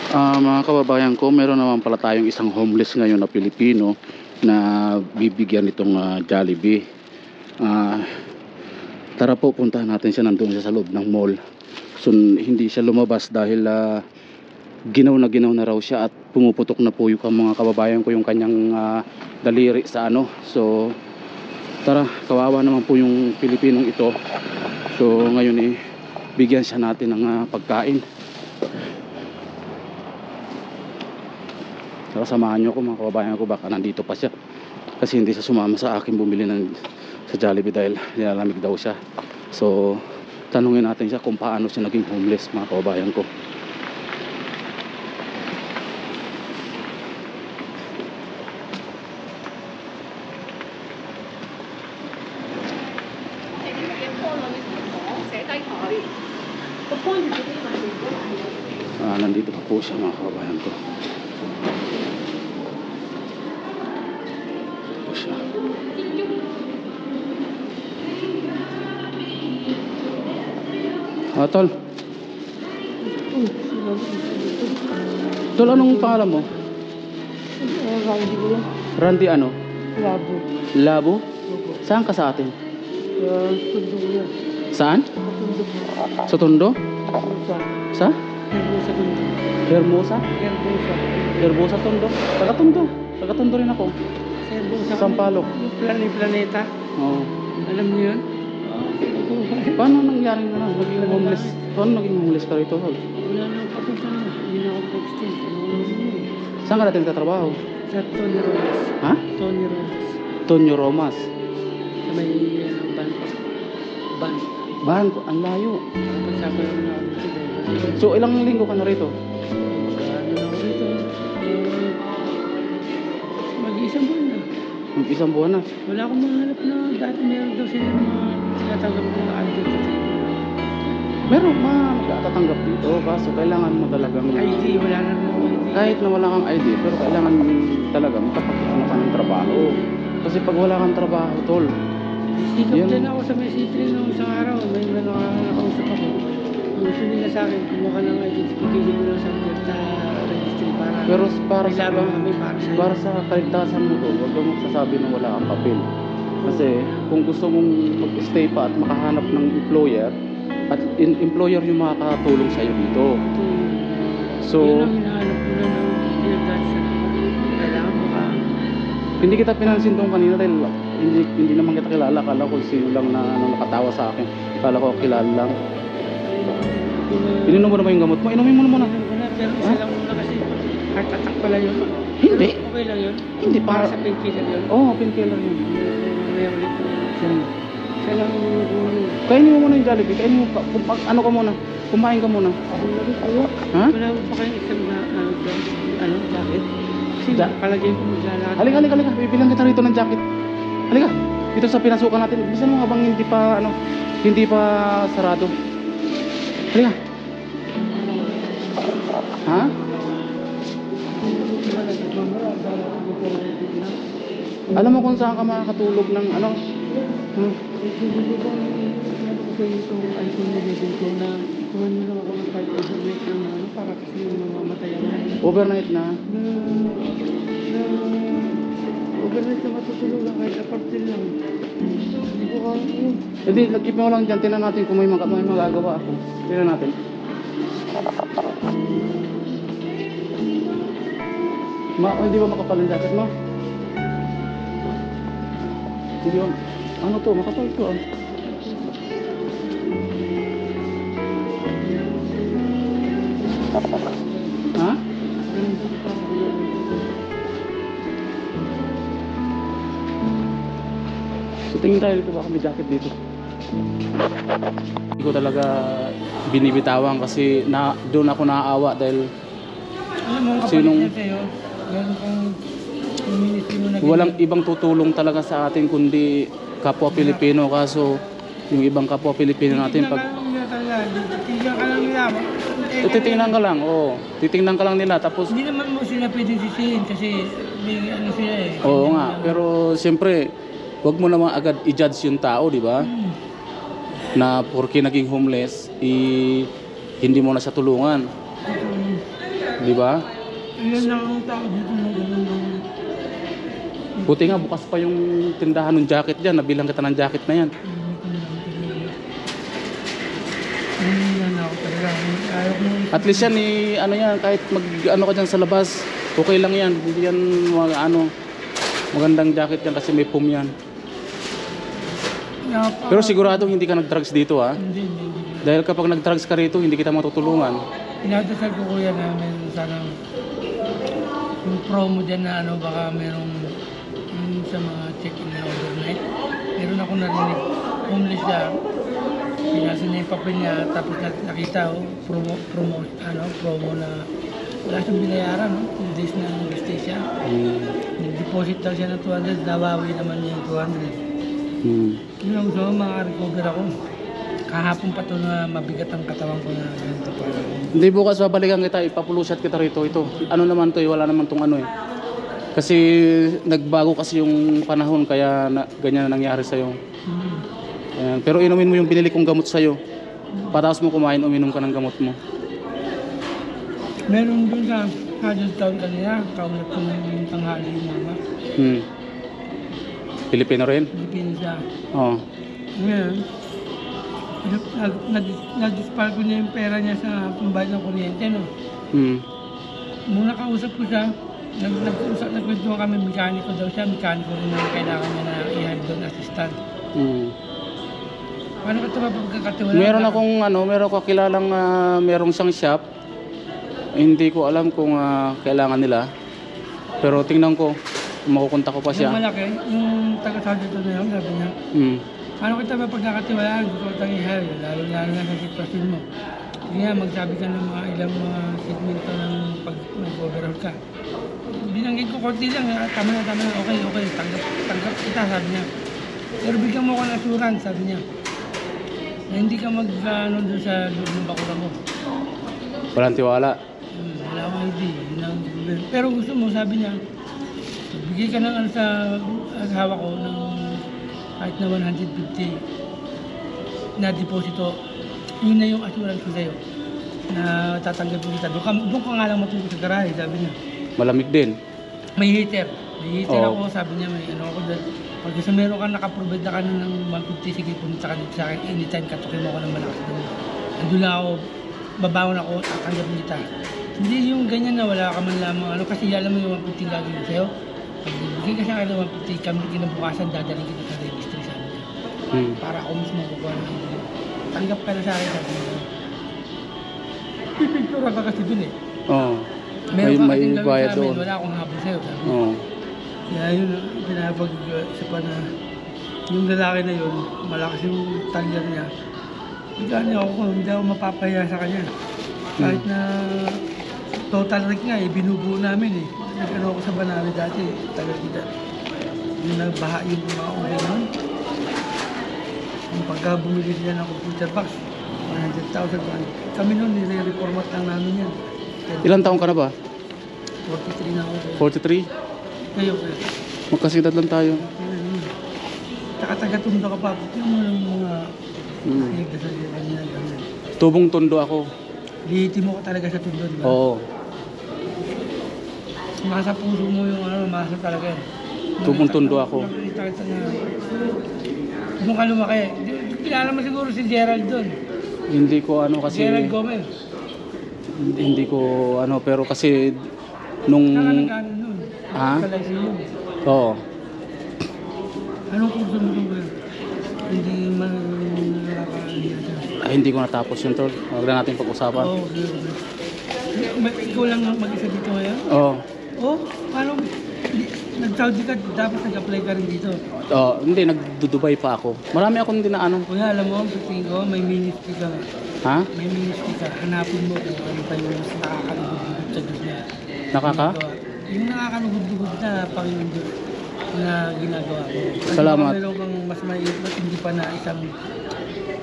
Mga kababayan ko, meron naman pala tayong isang homeless ngayon na Pilipino na bibigyan nitong Jollibee. Ah, Tara po, puntahan natin siya. Nandun siya sa loob ng mall. So hindi siya lumabas dahil ginaw na raw siya at pumuputok na po yung mga kababayan ko yung kanyang daliri sa ano. So tara, kawawa naman po yung Pilipinong ito. So ngayon bigyan siya natin ng pagkain. Samahan nyo ako mga kababayan ko, baka nandito pa siya kasi hindi siya sumama sa akin bumili sa Jollibee dahil nilalamig daw siya. So tanungin natin siya kung paano siya naging homeless mga kababayan ko. Nandito pa po siya mga kababayan ko. Tol. Tol, anong pangalan mo? Randy ano? Labo. Labo? Saan ka sa atin? Tundo. Saan? Sa Tondo? Sa? Hermosa? Hermosa Tondo? Taga Tondo rin ako. Sampaloc. Planeta. Oo. Alam niyo yun? Paano nangyari na lang? Naging homeless? Paano naging homeless ka rito? Wala nang papunta na. Hindi na ako extend. Saan ka natin nagtatrabaho? Sa Tony Romas. Ha? Tony Romas. Tonyo Romas. Sa may ban. Bahan ko, ang layo. Pagsama lang na ako dito. So ilang linggo ka na rito? Ano na ako dito? Mag-iisang buwan na. Isang buwan na. Wala akong mahanap na dati meron daw sila mga sinatanggap ko na ID dito. Meron magtatanggap dito, kaso kailangan mo talagang ID, wala na naman ID. kahit na wala kang ID, pero kailangan talaga makapag-ano ka ng trabaho. Kasi pag wala kang trabaho, tol, Sikap din ako sa may C3 nung isang araw. May nakausap ako. Ang gusto nila sa akin, kumuha ka ng identification mo lang sa Delta Registry pero para may sa labang kami para sa'yo. para sa kaligtasan mo to, huwag kang magsasabi na wala kang papel. Kasi kung gusto mong mag-stay pa at makahanap ng employer, at employer yung makakatulong sa'yo dito. So, yun ang hinahanap ko na ng pinagdaan sa kailangan maka... hindi kita pinansin doon kanina dahil hindi naman kita kilala. Kala ko sino lang na nakatawa sa akin. Kala ko kilala lang. Ininom mo naman yung gamot mo? Inumin mo naman. Pero isa lang muna kasi heart attack pala yun. Hindi. Pero okay lang yun. Hindi Para sa painkiller yun. Oo, painkiller yun. Meron ito. Isa lang yung Kainin mo muna yung Jollibee. Kainin mo pa. Ano ka muna? Kumain ka muna. Ha? Wala mo pa kayong isang jacket? Kasi palagay ko maglalakad. Halika. Bibilang kita rito ng jacket. Halika. Dito sa pinasukan natin. Bisan mo habang hindi pa sarado. Halika. Ha? Alam mo kung saan ka makakatulog ng ano? Overnight na? Overnight na matutulog lang kahit aparte lang. Hindi ko kaya yun. Hindi, nag-keep mo lang dyan. Tingnan natin kung may magagawa ako. Tingnan natin. Hindi ba makapal ang jacket mo? Hindi yun. Ano to? Makapal to ah. Ha? So tingin tayo dito, baka may jacket dito. Hindi ko talaga binibitawan kasi doon ako naaawa dahil alam mo, kapalit sa'yo, meron kang ministry mo na walang ibang tutulong talaga sa atin kundi kapwa Pilipino. Kaso yung ibang kapwa Pilipino natin pag titignan ka lang nila. titingnan ka lang, titingnan ka lang nila tapos Hindi naman mo sila pwede sisihin kasi may ano sila eh. oo nga, pero siyempre wag mo naman agad i-judge yung tao, di ba? Na porke naging homeless, hindi mo na siya tulungan. Di ba? Ilan lang ang tao dito na gano'n ng... Buti nga bukas pa yung tindahan ng jacket dyan. Nabilang kita ng jacket na yan. Yan ako talaga. Ayaw ko nung... At least yan, ano yan, kahit mag ano ka dyan sa labas, okay lang yan. Hindi yan magandang jacket yan kasi may pum yan. Pero siguradong hindi ka nag-drugs dito, ha? Hindi. Dahil kapag nag-drugs ka rito, hindi kita matutulungan. Pinadasal ko kuya namin sana yung promo dyan na ano, baka merong sa mga check-in na overnight. Meron ako narinig, homeless siya. Pinasa niya yung papel niya, tapos nakita promo na wala siyang binayaran, no? 2 days na stay siya. Nag-deposit daw siya ng 200, nawawi naman niya yung 200. Yun ang gusto ko, maka-recover ako. Kahapon pa ito na mabigat ang katawan ko na ganito pa. Hindi, bukas babalikan kita, ipapulusat kita rito. Ito, ano naman to, wala naman tong ano eh. Kasi nagbago kasi yung panahon, kaya ganyan na nangyari sa'yo. Ayan. Pero inumin mo yung binili kong gamot sa'yo. Pataas mo kumain, uminom ka ng gamot mo. Meron dun sa Hajjot Town kanina, kaulat ko ng tanghali yung mama. Pilipino rin? Pilipino siya. Oo. Ngayon, nag-dispal ko niya yung pera niya sa pambayad ng kuryente, no? Nung nakausap ko siya, nagkwento kami, mekaniko daw siya, mekaniko rin na kailangan niya na i-hire doon, assistant. Paano ka ito mapagkakatiwala? Meron ako kilalang merong isang shop. Hindi ko alam kung kailangan nila. Pero tingnan ko, makukontak ko pa siya. Yung malaki, yung taga-Saudi to na yun, sabi niya. Paano kita mapagkakatiwalaan? Gusto ko tayong i-hire, lalo na sa sitwasyon mo. Hindi nga, magsabi ka ng mga ilang mga segmento ng pag nag-overall ka. Binanggit ko konti lang, tama na, okay, tanggap kita, sabi niya. Pero bigyan mo ko ng assurance, sabi niya. Na hindi ka doon sa loob ng bakura mo. Walang tiwala. Wala akong idea. Pero gusto mo, sabi niya, bigay ka ng ano sa asawa ko ng kahit na 150 na deposito. Yun na yung assurance ko sa'yo na tatanggapin kita. Doon ka nga lang matulog sa garahe, sabi niya. Malamig din. May heater. Ako, sabi niya, may ano ako doon. Pag gusto meron ka nakaprovide na ka ng 150, sige, pumunta ka dito sa akin. Anytime, katukin mo ako ng malakas doon. Andun lang ako, babawan ako, tatanggapin kita. Hindi yung ganyan na wala ka man lamang, kasi alam mo yung 150 gagawin sa'yo. Pag bigay ka sa akin ng 150, kami kinabukasan, dadaling kita sa registry, sabi niya. Para ako mismo kukuha ng video. Tanggap ka na sa akin, sabi niya. Pipintura ka kasi dun eh. Oo. Meron ka may kasing bayad gawin sa amin, doon. wala akong habol sa'yo, sabi niya. Oo. Kaya yun, pinapag-isapan na yung lalaki na yun, malakas yung talyer niya. Bigyan niya ako, hindi ako mapapahiya sa kanya. Kahit na total wreck nga, binubuo namin eh. Nag-ano ako sa Banari dati, tagal kita. Yung nagbaha yung mga uli nun. Yung pagka bumili sila ng computer box, 100,000. Kami nun, nire-reformat lang namin yan. Ilang taong ka na ba? 43 na ako. 43? Kayo. Magkasidad lang tayo. Tsaka taga-tundo ka pa. Yung mga pinagdasal yung kanina ganyan. Tubong tondo ako. Lihiti mo ka talaga sa tundo, di ba? Oo. Masa puso mo yung masa talaga. Tubong tondo ako. Nakita kita na doon ka lumaki. Kilala mo siguro si Gerald doon. Hindi ko kasi... Gerald Gomez. Hindi ko pero kasi nung... Nakaligano nun. Ha? Kalaysi yun. Oo. Anong kurso mo doon? Hindi man nakakalihan. Hindi ko natapos yun, tol. Huwag na natin pag-usapan. Oo, okay. Ikaw lang mag-isa dito ngayon? Oo. Paano? Nag-Saudi ka, dapat nag-apply ka rin dito. Hindi, nag-Dubai pa ako. Marami akong hindi na Kuya, alam mo, sa tingin ko, may ministry ka. Ha? May ministry ka. Hanapin mo kung ano pa yung mas nakakalugod sa Diyos niya. Yung nakakalugod na Panginoon Diyos na ginagawa ko. Kasi Salamat. meron kang mas maiit na hindi pa na isang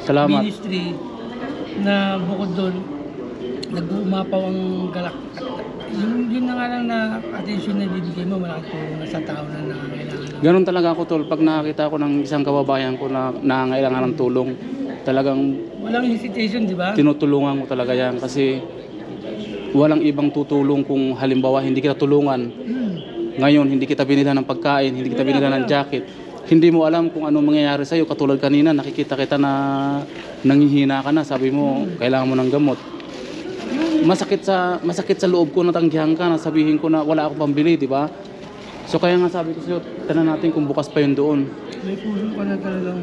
Salamat. ministry na bukod doon, nag-uumapaw ang galak. Yun na nga lang na attention na bibigay mo, malaking tulong na sa tao na nangangailangan. Ganun talaga ako, tol. Pag nakakita ko ng isang kababayan ko na nangangailangan ng tulong, talagang walang hesitation, di ba? tinutulungan ko talaga yan. Kasi walang ibang tutulong kung halimbawa hindi kita tulungan. Ngayon, hindi kita binilhan ng pagkain, hindi kita binilhan ng jacket. Hindi mo alam kung ano mangyayari sa'yo. Katulad kanina, nakikita kita na nanghihina ka na. Sabi mo, kailangan mo ng gamot. Masakit sa loob ko na tanggihan ka na sabihin ko na wala akong pambili, di ba? So kaya nga sabi ko sa'yo, tanan natin kung bukas pa yun doon. May puso ka na talagang,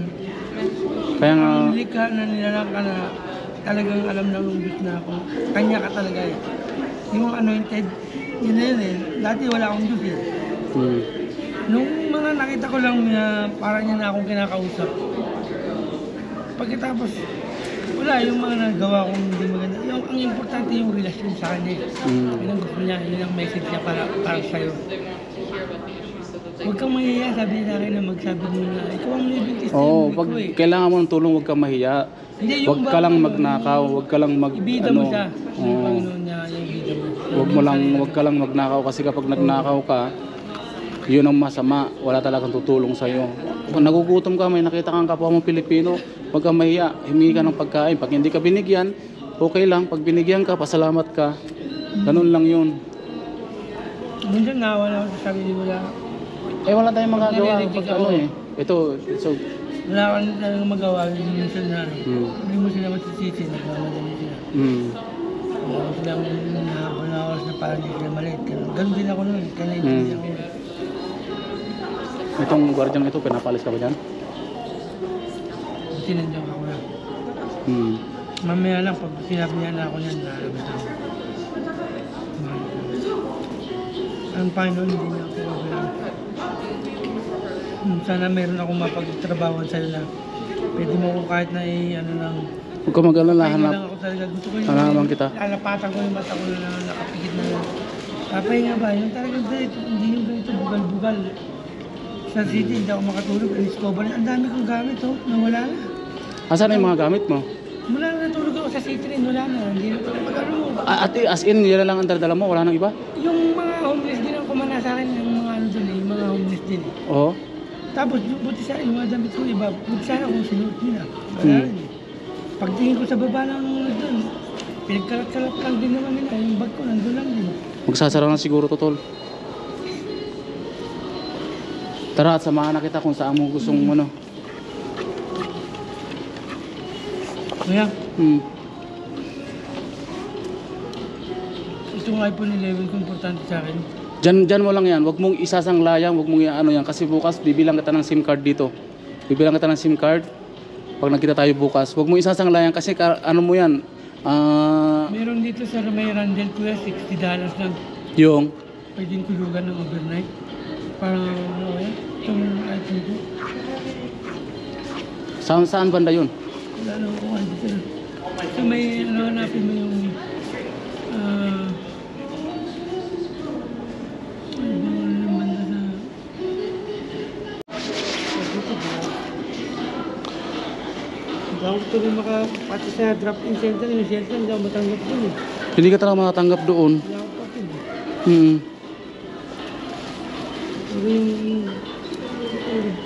Kaya nga, ang likha na nilalang ka na talagang alam na nung Diyos na ako. Kanya ka talaga eh. Yung anointed, yun na yun eh. Dati wala akong Diyos eh. Nung mga nakita ko lang na parang niya na akong kinakausap. Pagkatapos, wala yung mga nagawa kong hindi maganda. Ang importante yung relasyon sa kanya. Yun ang gusto niya, yun ang message niya para sa'yo. Huwag kang mahiya, sabi niya sa akin na magsabi mo na, ikaw ang living testimony pag ko eh. kailangan mo ng tulong, huwag kang mahiya. Hindi, yung Huwag ka lang magnakaw, huwag ka lang ibida mo siya. Yung Panginoon niya, yung ibida mo. Huwag ka lang magnakaw kasi kapag nagnakaw ka, yun ang masama, wala talagang tutulong sa iyo. Kung nagugutom ka, may nakita kang kapwa mong Pilipino, huwag kang mahiya, humingi ka ng pagkain. Pag hindi ka binigyan, okay lang. Pag binigyan ka, pasalamat ka. Ganun lang yun. Minsan nawala ako sa sarili, wala. Wala tayong magagawa pag ano eh. So, Wala ka na talagang magawa, minsan na hindi mo sila masisisi, nagmamadali sila. Wala ko silang nahabol na oras na parang hindi sila maliit. Ganun din ako nun, kaya hindi ako. Itong gwardyang ito, pinapalis ka ba dyan? Sinandiyan ako na. Mamaya lang, pag sinabi niya na ako niyan, nalabas ako. Ang Panginoon, hindi na ako mabilang. Sana meron akong mapagtrabawan sa'yo na pwede mo ko kahit na ano lang. Huwag ka mag-alala, Pahinga lang ako talaga. Gusto ko hanapan kita. Lalapatan ko yung mata ko na nakapikit na lang. Papahinga ba? Yung talagang ganito, hindi yung ganito bugal-bugal. Sa city, hindi ako makatulog. Discover na. Ang dami kong gamit, oh. Nawala na. Asan na yung mga gamit mo? Wala na, natulog ako sa city rin. Wala na. Hindi na pag-ano. As in, yan lang ang dala mo? Wala nang iba? Yung mga homeless din ang kumana sa akin. Yung mga ano dun eh. Yung mga homeless din eh. Oo. Tapos, buti sa yung mga damit ko, iba. Buti sana kung sinuot nila. Wala rin eh. Pagtingin ko sa baba ng doon, pinagkalat-kalat lang din naman nila. Yung bag ko, nandun lang din. Magsasara na siguro to, tol. Tara at samahan na kita kung saan mo gustong ano. Kaya, Hmm. itong iPhone 11 ko importante sa akin. Diyan mo lang yan. Huwag mong isasanglayang, huwag mong ano yan. Kasi bukas, bibilang kita ng SIM card dito. Bibilang kita ng SIM card. Pag nakita tayo bukas, huwag mong isasanglayang kasi ano mo yan. Meron dito sa may Randel Kuya, $60 lang. Yung, Pwedeng tulugan ng overnight. Parang ano yan, itong iPhone ko. saan banda yun? Wala na ako dito na. So may ano, hanapin mo yung hindi ako tuloy pati sa drop-in center, yung center, hindi ako matanggap doon eh. Hindi ka talaga makatanggap doon. Hindi ako pati eh. Pero yung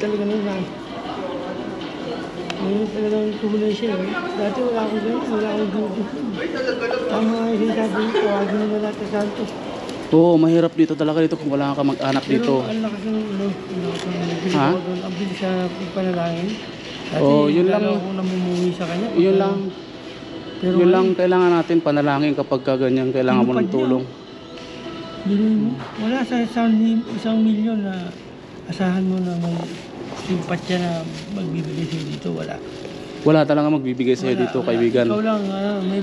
talaga naman, ngayon talagang tuloy siya eh. Dati wala akong ganyan, wala akong ganyan. Tama nga yung sinasabi ko, tawagin na lahat sa Santos. Oo, mahirap dito talaga dito kung wala ka mag-anak dito. Pero ang lakas ng Ha? ang bilis sa panalangin. Dati, Yun lang. ako namumuwi sa kanya. Yun lang. Pero Yun lang kailangan natin panalangin kapag ganyan kailangan mo ng tulong. Wala sa isang milyon na asahan mo na may simpatya na magbibigay sa'yo dito. Wala talaga magbibigay sa'yo dito, kaibigan. Ikaw lang, may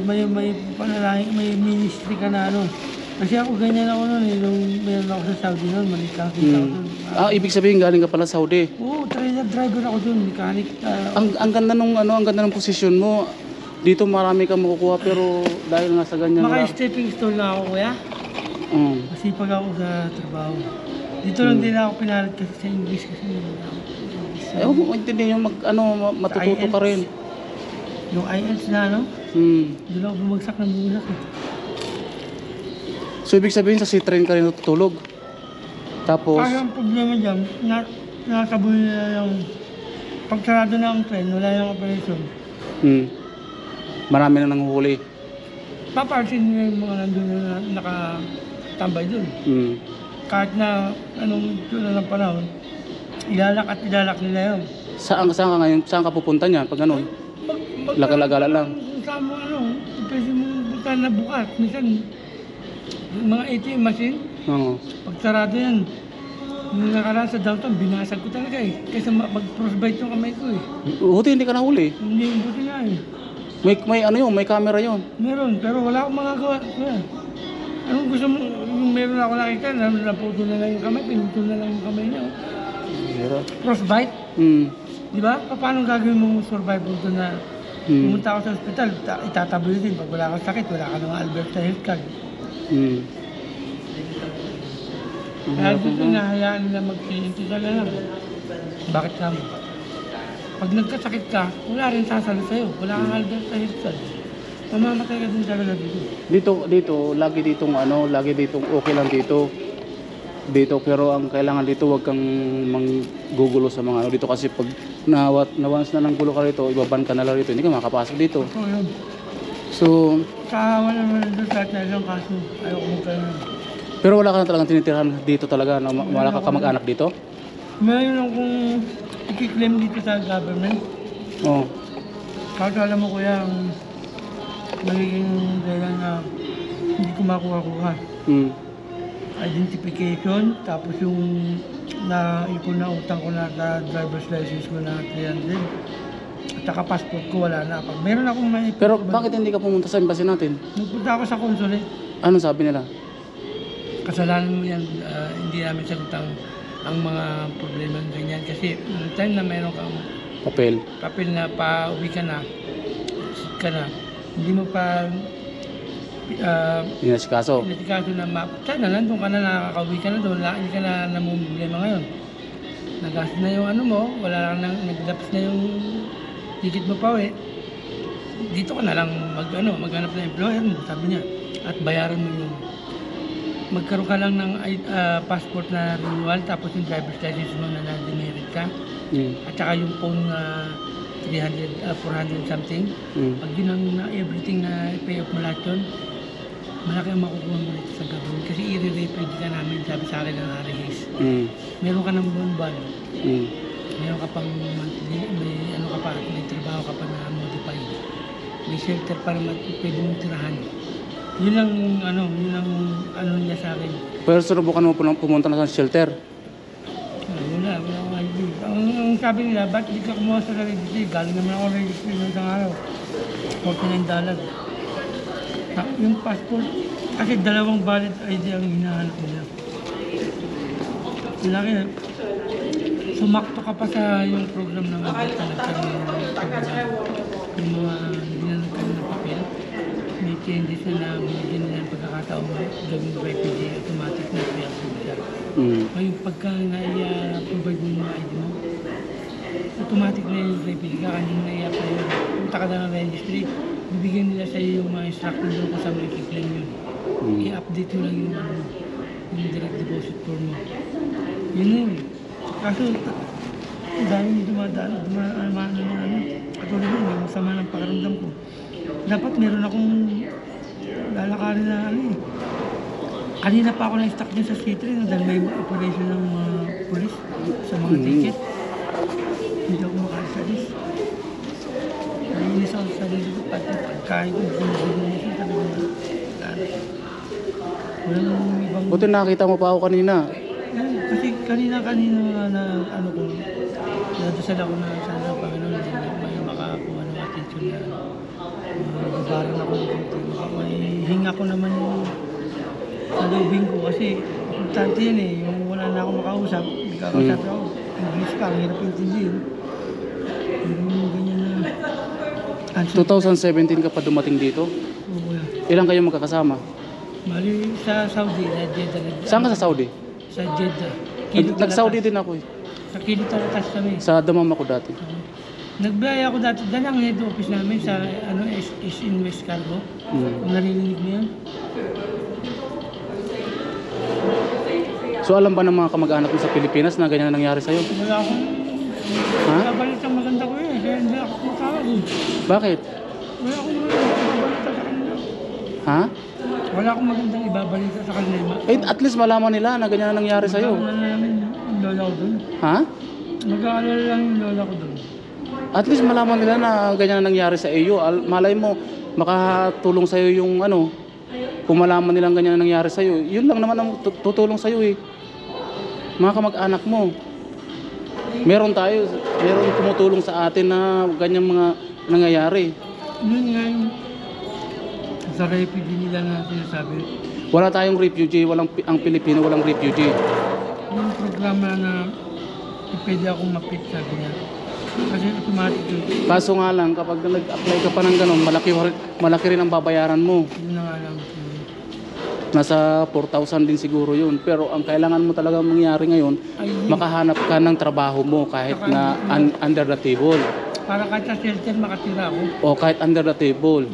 panalangin, may ministry ka na ano. Kasi ako ganyan ako noon eh, nung meron ako sa Saudi noon, maliit lang 10,000. Ibig sabihin galing ka pala Saudi. Oo, trailer driver ako doon, mechanic. Ang ganda nung ang ganda ng posisyon mo. Dito marami kang makukuha pero dahil nga sa ganyan Maka-stepping stone lang ako, kuya. Masipag ako sa trabaho. Dito lang din ako pinalit kasi sa English kasi. Huwag mo intindihin yung matututo ka rin. Yung IELTS na ano, doon ako bumagsak ng bumagsak eh. So ibig sabihin sa C-train ka rin natutulog. Tapos Kaya ang problema dyan, nakakabuhi na yung pagsarado na ang train, wala yung operation. marami na nanghuhuli. papansin nyo yung mga nandun na nakatambay dun. Mm. Kahit na anong tula ng panahon, ilalak at ilalak nila yun. Saan ka ngayon? Saan ka pupunta niyan pag ganun? Lagalagala lang. Kung saan mo pwede mo punta na bukas. Minsan, yung mga ATM machine, Oo. pag sarado yan, nung nakaraan sa downtown, binasag ko talaga eh. Kaysa mag-frostbite yung kamay ko eh. Buti hindi ka nahuli. Hindi, buti nga eh. May ano yun, may camera yun. Meron, pero wala akong magagawa. Anong gusto mo? Yung meron ako nakita, naputo na lang yung kamay, pinutol na lang yung kamay niya. Meron. Frostbite, Mm. di ba? Paano gagawin mo survive dito na pumunta ako sa ospital, itataboy din. Pag wala kang sakit, wala ka ng Alberta Health Card. Mm. Kaya dito nahayaan nila mag-iintisa na lang. Bakit kami? Pag nagkasakit ka, wala rin sasalo sa'yo. Wala kang Alberta Health Card. Mamamatay ka din talaga dito. Dito, lagi ditong okay lang dito. Dito, pero ang kailangan dito, wag kang manggugulo sa mga ano dito kasi pag once na ng gulo ka rito, ibaban ka na lang dito, hindi ka makapasok dito. So, yun. So, Kahawa naman doon sa atin na isang kaso. Ayoko magkaroon. pero wala ka na talagang tinitirhan dito talaga, no? Wala ka kamag-anak dito? Mayroon akong i-claim dito sa government. Oo. Kahit alam mo kuya, ang nagiging dahilan na hindi ko makuha-kuha. Mm. Identification, tapos yung naipon na utang ko na sa driver's license ko na 300. At saka passport ko wala na. Pag meron akong maipon. Pero bakit hindi ka pumunta sa embassy natin? Nagpunta ako sa consulate. Anong sabi nila? Kasalanan mo yan, hindi namin sagot ang mga problema ng ganyan. Kasi noong time na meron kang Papel. na pa-uwi ka na, hindi mo pa Inasikaso. inasikaso na sana nandun ka na, nakakauwi ka na doon, hindi ka na namumblema ngayon. Nagastos na yung ano mo, wala lang naglapis na yung ticket mo pa uwi. Dito ka na lang maghanap ng employer mo, sabi niya. At bayaran mo yung magkaroon ka lang ng passport na renewal, tapos yung driver's license mo na na-demerit ka. At saka yung phone na 400 something. Pag yun ang everything na pay off mo lahat yun, malaki ang makukuha mo dito sa government. Kasi i-re-repaid ka namin, sabi sa akin ng Harry Hayes. Meron ka ng buwan-buwan. Meron ka pang monthly, may trabaho ka pa na modified. May shelter para pwede mong tirahan. Yun ang ano niya sa akin. Pero surubukan mo pumunta na sa shelter. Wala akong ID. Ang sabi nila, ba't hindi ka kumuha sa registry? Galing naman ako registry ng isang araw. $49. Yung passport, kasi 2 valid ID ang hinahanap nila. Laki na. Sumakto ka pa sa yung program ng abot na nagkaroon yung mga ginanong ka ng papel. May changes na binigyan nila ng pagkakataon mo gawing refugee, automatic na pre-approve siya. Ngayon pagka na-provide mo yung ID mo, automatic na yung refugee ka, hindi mo na-i-apply yun. Punta ka na ng registry, bibigyan nila sa iyo yung mga instruction doon kung saan mo i-claim yun. I-update mo lang yung yung direct deposit form mo. Yun na yun. Kaso, ang daming dumaan katulad yun, yung masama ng pakaramdam ko. Dapat meron akong lalakarin na Kanina pa ako na-stuck dyan sa C3 dahil may operation ng police sa mga ticket. Hindi ako makakasalis. Naiinis ako sa sarili ko, pati pagkain ko, binibigyan sabi ko walang ibang... Buti nakita mo pa ako kanina. Kasi kanina na nadasal ako na sana Panginoon may makakuha ng attention na babaran ako ng konti. May hinga ko naman yung sa lobing ko kasi importante yan yung wala na ako makausap. Hindi ka kausap ako. English ka, ang hirap intindihin. Yung ganyan na... 2017 ka pa dumating dito? Oo, Ilan kayo magkakasama? Mali sa Saudi, na Jeddah. Saan ka sa Saudi? Sa Jeddah. Nag-Saudi din ako eh. Sa Kilo Talatas kami. Sa Damam ako dati. Nagbiyaya ako dati, dalang head office namin sa is in West Cargo. Kung narinig mo yan. So alam ba ng mga kamag-anak mo sa Pilipinas na ganyan na nangyari sa'yo? Wala akong... Kabalit ang maganda ko kaya hindi ako matawag. Bakit? Wala akong kabalit sa kanila. Ha? Wala akong magandang ibabalita sa kanila. Eh, at least malaman nila na ganyan na nangyari sa'yo. Mag-aalala namin yung lola ko doon. Ha? Mag-aalala lang yung lola ko doon. At least malaman nila na ganyan na nangyari sa iyo. Malay mo, makatulong sa'yo yung ano, kung malaman nilang ganyan na nangyari sa'yo. Yun lang naman ang tutulong sa'yo eh. Mga kamag-anak mo. Meron tumutulong sa atin na ganyan mga nangyayari. Yun nga yung sa refugee nila na sinasabi. Wala tayong refugee, ang Pilipino walang refugee. Yung programa na pwede akong mapit, sabi niya. Kasi automatic yun. Kaso nga lang, kapag nag-apply ka pa ng ganun, malaki rin ang babayaran mo. Yun na nga lang. Nasa 4,000 din siguro yun. Pero ang kailangan mo talaga mangyari ngayon, makahanap ka ng trabaho mo kahit na under the table. Para kahit sa shelter makatira ako. O kahit under the table.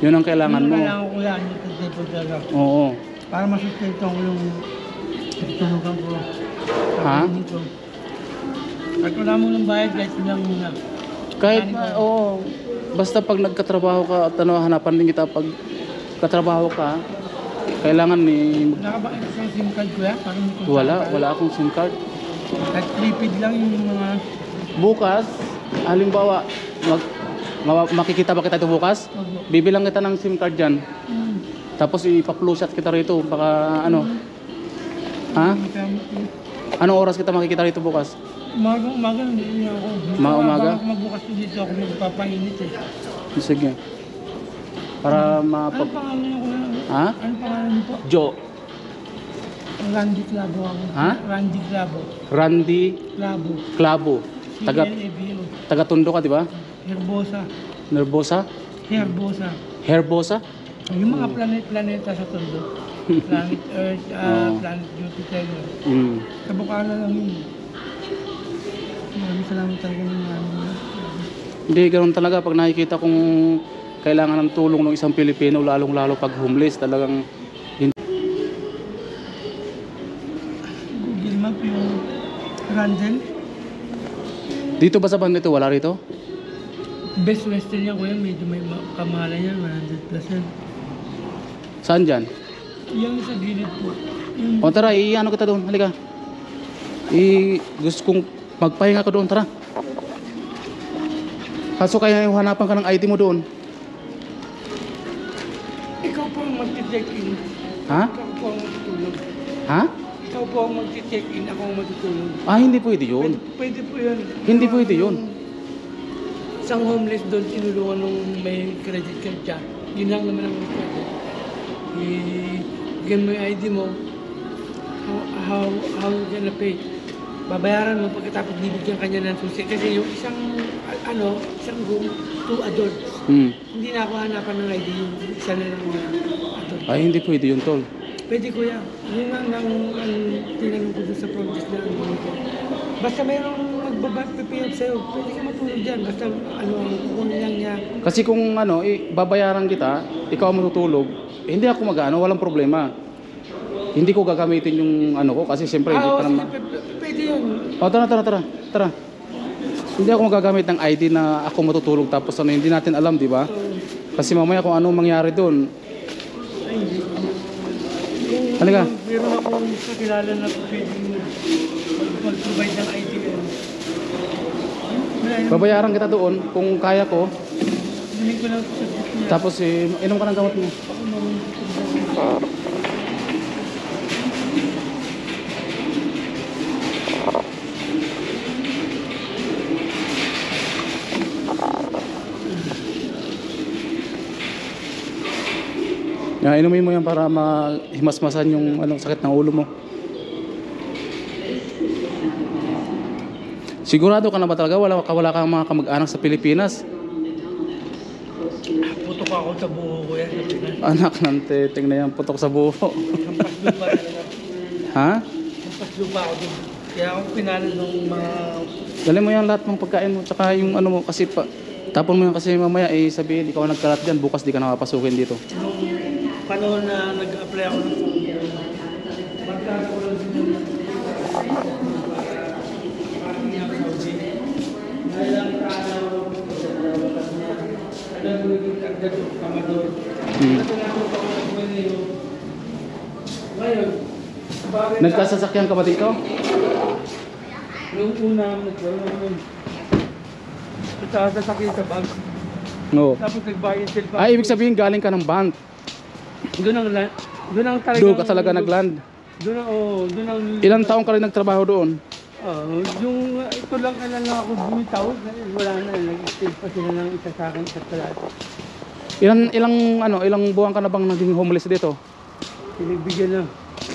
Yun ang kailangan mo. Kailangan ko yan sa table talaga. Oo. Para masustento ko yung tutunugan ko. Ha? Kahit wala mo ng bayad, kahit lang muna. Kahit oo. Basta pag nagkatrabaho ka at hanapan din kita pag katrabaho ka, kailangan ni... Wala ka ba isang SIM card ko yan? Wala akong SIM card. Kahit prepaid lang yung mga... Bukas, halimbawa, makikita ba kita ito bukas? Bibilang kita ng SIM card dyan. Tapos ipa-flushot kita rito. Baka ano? Ha? Anong oras kita makikita rito bukas? Umaga, hindi ako. Umaga? Baka magbukas ko dito ako magpapainit eh. Sige. Para Ano pangalan niyo ko na? Ha? Ano pangalan niyo po? Joe. Randy Clavo ako. Ha? Randy Clavo. Randy Clavo. Clavo. C-L-A-V-O. Taga-Tondo ka, di ba? Herbosa. Nervosa? Herbosa. Herbosa? Yung mga planeta sa Tondo. Planet Earth, Planet Jupiter. Sa Bukana lang yun. Maraming salamat talaga ng maraming. Hindi, ganoon talaga. Pag nakikita kong kailangan ng tulong ng isang Pilipino, lalong-lalo pag homeless, talagang Google Map yung Randall. dito ba sa band nito? Wala rito? Best Western yan kuya, medyo may kamahalan yan, 100 plus yan. Saan dyan? Yung sa gilid po. Yung O tara, i-ano kita doon. Halika. Gusto kong magpahinga ka doon. Tara. Kaso kaya hanapan ka ng ID mo doon. ikaw po ang mag-check-in. Ha? Ikaw po ang matutulog. Ha? Ikaw po ang mag-check-in, ako ang matutulog. Hindi pwede yun. Pwede po yun. Hindi pwede yun. Isang homeless doon, tinulungan nung may credit card siya. Yun lang naman ang pwede. Bigyan mo yung ID mo, how you gonna pay? Babayaran mo pagkatapos bibigyan kanya ng susi. Kasi yung isang room, 2 adults. Hindi na ako hanapan ng ID, yung isa na lang adult. Hindi pwede yun, tol. Pwede kuya. Yun ang tinanong ko doon sa protest na ko. Basta mayroong magbabapipiyat sa'yo, pwede ka matulog dyan. Basta kukunin lang niya. Kasi kung babayaran kita, ikaw matutulog, hindi ako walang problema. Hindi ko gagamitin yung ko kasi siyempre hindi pa naman. Pwede yun. Tara. Hindi ako magagamit ng ID na ako matutulog tapos hindi natin alam, di ba? Kasi mamaya kung ano mangyari doon. Halika. Meron akong kakilala na pwede mag-provide ng ID. Babayaran kita doon kung kaya ko. Hindi ko lang sa niya. Tapos inom ka ng gamot mo. Inumin mo yan para mahimasmasan yung sakit ng ulo mo. Sigurado ka na ba talaga wala kang mga kamag-anak sa Pilipinas? Putok ako sa buho ko yan. Anak ng teteng na yan, putok sa buho. Hampas lupa talaga. Ha? Hampas lupa ako doon. Kaya ako pinalan ng mga... Dali mo yan lahat ng pagkain mo, tsaka yung mo kasi tapon mo yan kasi mamaya sabihin ikaw ang nagkalat dyan, bukas di ka nakapasukin dito. Nung panahon na nag-apply ako ng magkakaroon ko lang din ng Kaya naging karga doon, kamador. Hmm. Ito na ako pag-umanero. Ngayon, bakit Nagkasasakyan ka ba dito? nung una, nagkaroon naman. Sasakyan sa bank. No. Tapos nagbayad sila. Ay, ibig sabihin galing ka ng bank. Doon ang talagang... Doon ka talaga nagland. Doon ang, doon ang... Ilang taong ka rin nagtrabaho doon? Yung ito lang kailan lang ako bumitaw, wala na, nag-stay pa sila ng isa sa akin sa kalahati. Ilang buwan ka na bang naging homeless dito? Pinagbigyan na.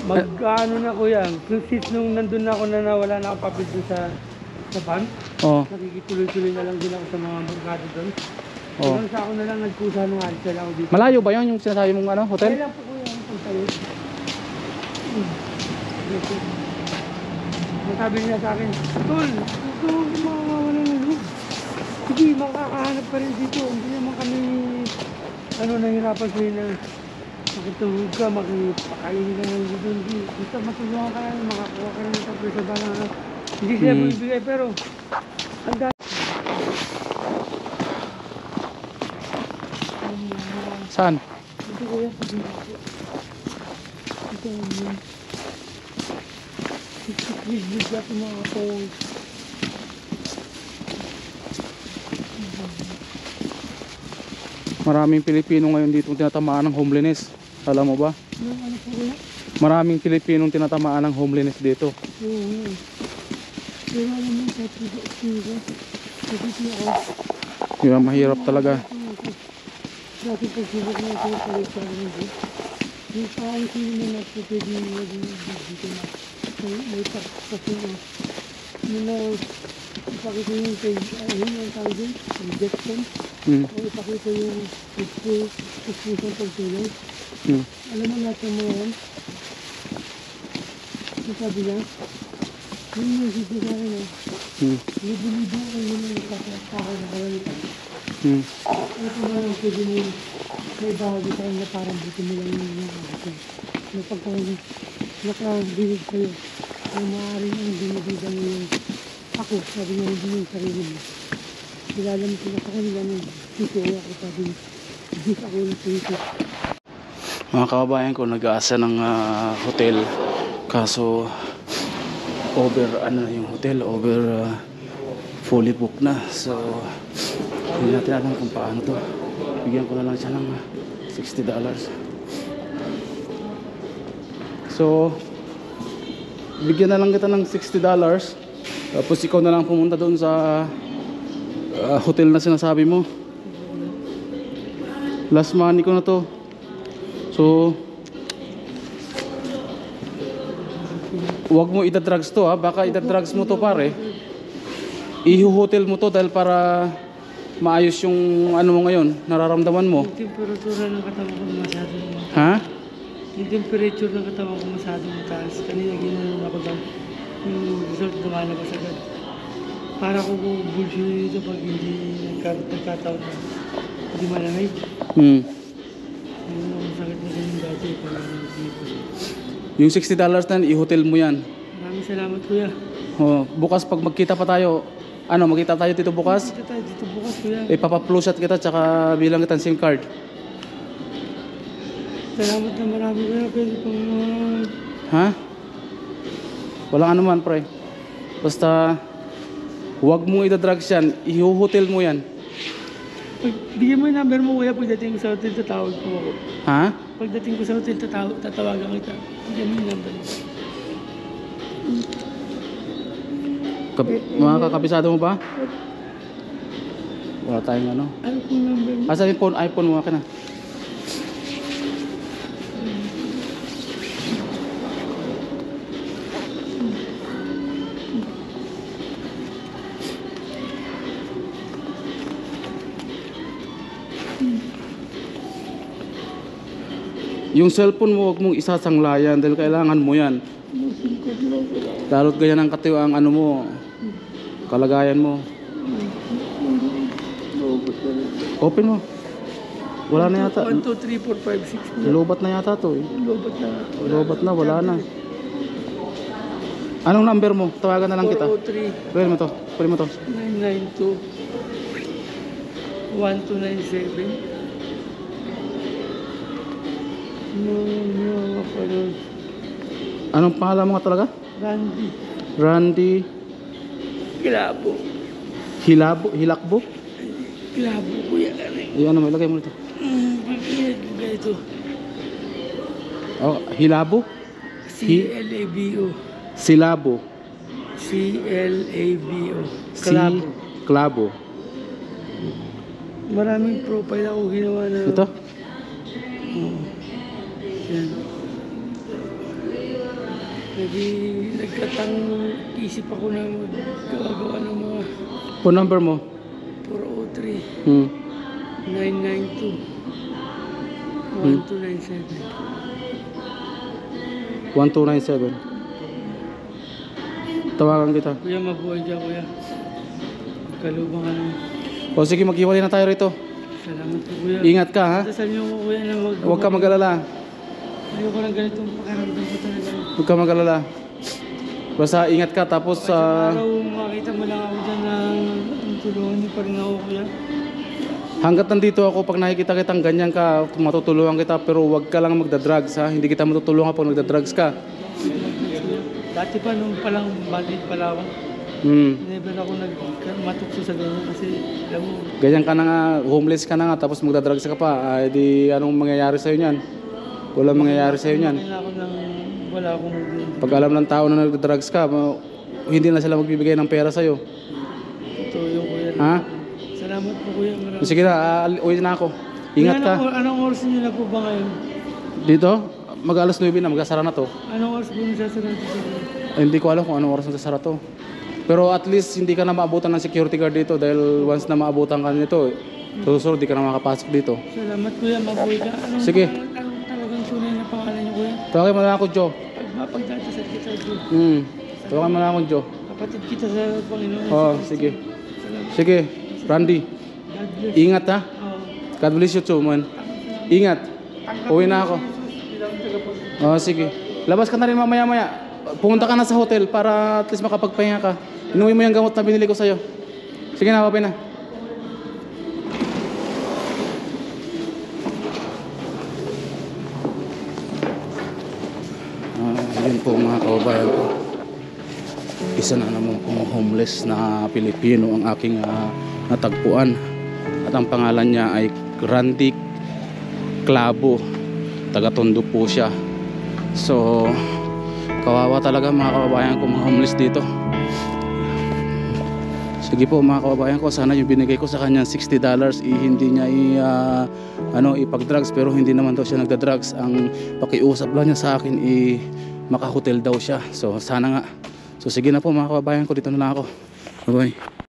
Mag-ano na kuya, since nung nandun na ako na nawala na ako papit doon sa van, Oh. nakikituloy-tuloy na lang din ako sa mga barkada doon. Oh. Hanggang sa ako na lang nagpusa nung alis na lang ako dito. Malayo ba 'yon yung sinasabi mong hotel? Kaya lang po kuya, ang pagtayo. Sabi niya sa akin, Tol, ito makakawala ng loob. Sige, makakahanap pa rin dito. Hindi naman kami nahirapan sa'yo na makitulog ka, makipakainin ka ng dito. Dito matulungan ka lang, makakuha ka ng tapos sa balangan. Hindi sila magbigay pero ang dami. Saan? Dito kuya, sabi ko. Dito yun. Please, ako mga kapong. Maraming Pilipino ngayon dito tinatamaan ng homelessness. Alam mo ba? Ano po kuya? Maraming Pilipinong tinatamaan ng homelessness dito. Oo. Pero alam mo, sa tiga, kasi ako, Yun, mahirap talaga. dati pagsibok na ito, palit sa akin ito. Yung parang sino na nagpapwede yung dito na. May kasi yun na, ipakita yung kay, ayun, ang tawag din, injection. O ipakita yung exposure pagtulong. Alam mo lahat ng mga yan? Yung sabi niya, yun yung sisi sa akin libo-libo ang yun yung kakakalitan. Ano pa ba yung pwede mo may bahagi sa kanya parang buti mo lang yung akin. May pagkakalit, nakabilig sa'yo. Ang maaaring ang binibigan mo yung ako, sabi niya hindi yung sarili mo. Kilala mo sila sa kanila nung dito ako sabi niya, hindi ako yung dito. Mga kababayan ko nag-aasa ng hotel kaso yung hotel fully booked na, so hindi natin alam kung paano to. Bigyan ko na lang siya ng $60. So bigyan na lang kita ng $60 tapos ikaw na lang pumunta doon sa hotel na sinasabi mo. Last money ko na to. So wag mo ida-drugs to baka ida-drugs mo to pare. I-hotel mo to dahil para maayos yung ano mo ngayon, nararamdaman mo. Yung temperatura ng katawan ko masyado. Ha? Yung temperature ng katawan ko masyado mataas. Kanina ginanon ako lang. Yung result lumalabas agad. Para ko bullshit dito pag hindi nagkataon na hindi malamig. Yung sakit na ganyan dati. Yung $60 na i-hotel mo yan. Maraming salamat kuya. Bukas pag magkita pa tayo, magkita tayo dito bukas? Dito tayo dito bukas kuya. Ipapa-flushot kita tsaka bilang kita SIM card. Salamat na marami kuya. Pwede pang Ha? Walang anuman pre. Basta huwag mong ida-drugs yan, i-hotel mo yan. bigyan mo yung number mo kuya pagdating ko sa hotel, tatawag ko ako. Ha? Pagdating ko sa hotel, tatawagan kita. Bigyan mo yung number mo. Mga kakabisado mo ba? Wala tayong ano. Ano kung number mo? Asa yung iPhone mo akin na. Yung cellphone mo, huwag mong isasanglayan dahil kailangan mo yan. Lalo't ganyan ang ang ano mo, kalagayan mo. Open mo. Wala na yata. 1, 2, 3, 4, 5, 6. Lobat na yata to eh. Lobat na. Lobat na, wala na. Anong number mo? Tawagan na lang kita. 403 Pwede mo to. Pwede mo to. 992 1297. No, pa nun. Anong pangalan mo nga talaga? Randy. Randy Kilabo. Hilakbo? Kilabo kuya. Ano mo, ilagay mo dito. Ganito. Oh, Hilabo? CLABO. Silabo. CLABO. Si Kilabo. Klabo. Maraming profile ako ginawa na. Ito? Oo. Yan. Nagkatang isip ako na magagawa ng mga Phone number mo? 403 Hmm. 992 1297. 1297. Tawagan kita. Kuya, mabuhay ka kuya. Kalubang ka naman. O sige, maghiwalay na tayo rito. Salamat po kuya. Ingat ka ha. Dasal niyo ko kuya na Huwag ka mag-alala. Ayoko lang ganitong pakiramdam ko talaga. Huwag ka mag-alala. Basta ingat ka tapos Araw makita mo lang ako dyan na tulungan niyo pa rin ako kuya. hanggat nandito ako, pag nakikita kitang ganyan ka, matutulungan kita, pero huwag ka lang magda-drugs ha. Hindi kita matutulungan pag nagda-drugs ka. Dati pa nung palang bandit pala ako. Never ako matukso sa ganyan kasi alam mo. Ganyan ka na nga, homeless ka na nga, tapos magda-drugs ka pa. Ay di anong mangyayari sa'yo niyan? Walang mangyayari sa'yo niyan. Wala akong Pag alam ng tao na nagda-drugs ka, hindi na sila magbibigay ng pera sa'yo. totoo yung kuya. Ha? Salamat po kuya. Maraming. Sige na, uwi na ako. Ingat ka. Anong oras niyo na po ba ngayon? Dito, mag-alas 9 na, magsasara na to. Anong oras po nasasara dito sa kuya? Hindi ko alam kung anong oras magsasara to. Pero at least hindi ka na maabutan ng security guard dito dahil once na maabutan ka nito, susunod di ka na makapasok dito. Salamat kuya, mabuhay ka. Sige. Anong talagang tunay na pangalan niyo kuya? Tawagin mo na ako, Joe. Pag mapagdadasal kita kuya. Tawagin mo na ako, Joe. Kapatid kita sa Panginoon. Oo, sige. Salamat. Sige, Randy. God bless. Ingat ha. Oo. God bless you too, man. Ingat. Uwi na ako. Bilang tagapag- Oh, sige. Labas ka na rin mamaya-maya. Pumunta ka na sa hotel para at least makapagpahinga ka. Inuwi mo yung gamot na binili ko sa'yo. Sige na, papay na. Yun po mga kababayan ko. Isa na naman pong homeless na Pilipino ang aking natagpuan. At ang pangalan niya ay Randy Klabo. Taga-Tondo po siya. So, kawawa talaga mga kababayan ko, mga homeless dito. Sige po mga kababayan ko, sana yung binigay ko sa kanya $60 hindi niya ipag-drugs, pero hindi naman daw siya nagda-drugs. Ang pakiusap lang niya sa akin maka-hotel daw siya. So sana nga. So sige na po mga kababayan ko, dito na lang ako. Bye bye.